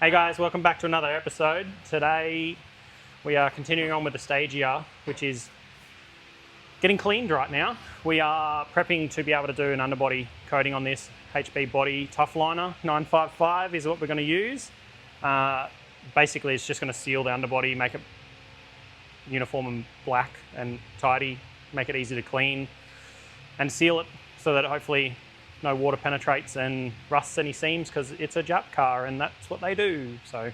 Hey guys, welcome back to another episode. Today we are continuing on with the Stagea, which is getting cleaned right now. We are prepping to be able to do an underbody coating on this. HB Body Tough Liner 955 is what we're going to use. Basically it's just going to seal the underbody, make it uniform and black and tidy, make it easy to clean and seal it so that hopefully no water penetrates and rusts any seams, because it's a Jap car and that's what they do. So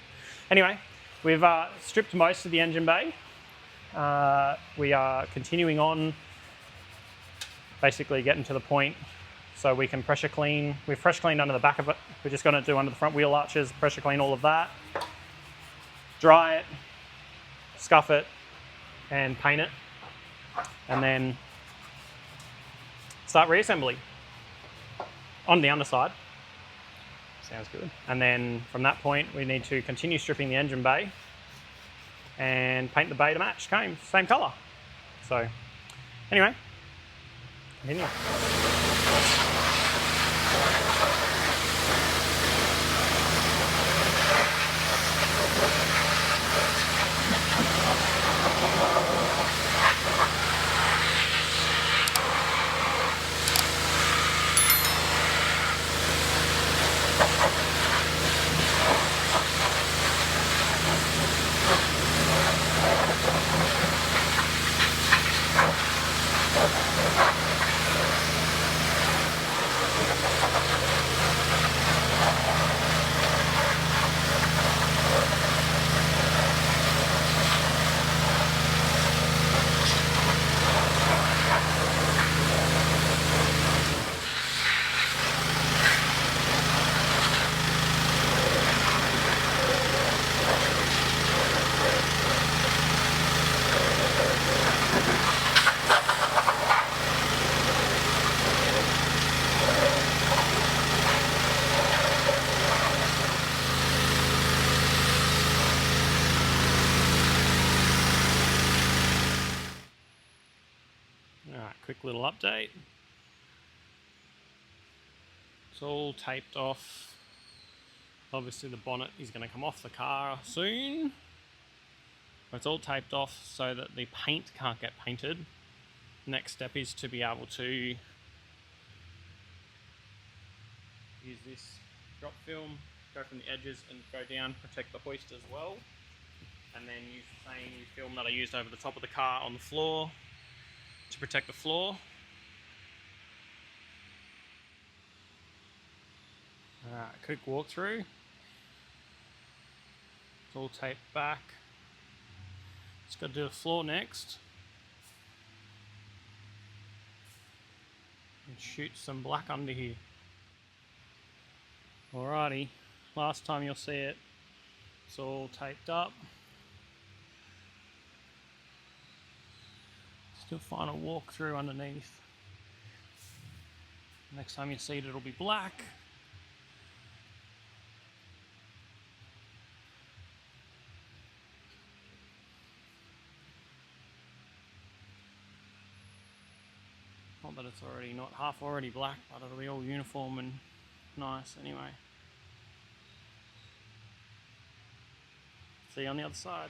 anyway, we've stripped most of the engine bay. We are continuing on, basically getting to the point so we can pressure clean. We've pressure cleaned under the back of it. We're just going to do under the front wheel arches, pressure clean all of that, dry it, scuff it and paint it, and then start reassembly on the underside. Sounds good. And then from that point, we need to continue stripping the engine bay and paint the bay to match, same colour. So anyway, continue. Quick little update. It's all taped off. Obviously the bonnet is going to come off the car soon. But it's all taped off so that the paint can't get painted. Next step is to be able to use this drop film, go from the edges and go down, protect the hoist as well. And then use the same film that I used over the top of the car on the floor to protect the floor. Quick walkthrough. It's all taped back. Just got to do the floor next. And shoot some black under here. Alrighty, last time you'll see it. It's all taped up. Still final walkthrough underneath. Next time you see it, it'll be black. Not that it's already not half already black, but it'll be all uniform and nice anyway. See you on the other side.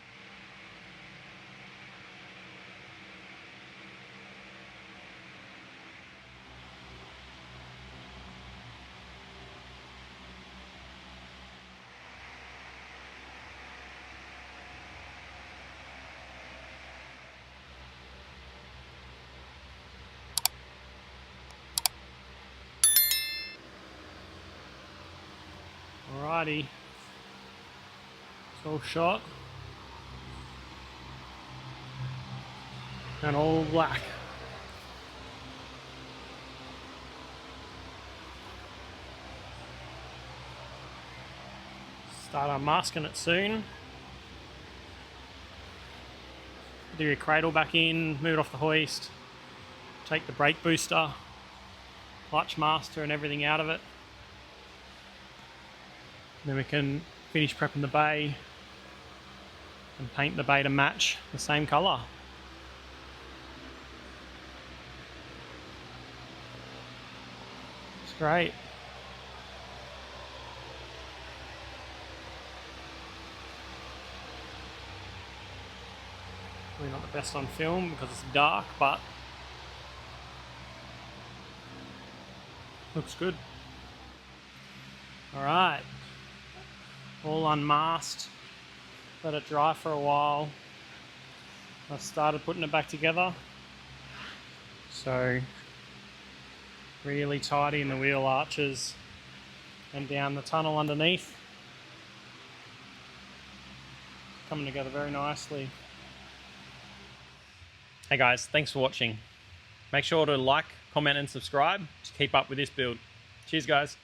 Alrighty, it's all shot and all black. Start unmasking it soon. Do your cradle back in, move it off the hoist, take the brake booster, clutch master and everything out of it. Then we can finish prepping the bay and paint the bay to match the same colour. It's great. Probably not the best on film because it's dark, but looks good. All right, all unmasked. Let it dry for a while. I started putting it back together. So really tidy in the wheel arches and down the tunnel underneath. Coming together very nicely. Hey guys, thanks for watching. Make sure to like, comment and subscribe to keep up with this build. Cheers guys.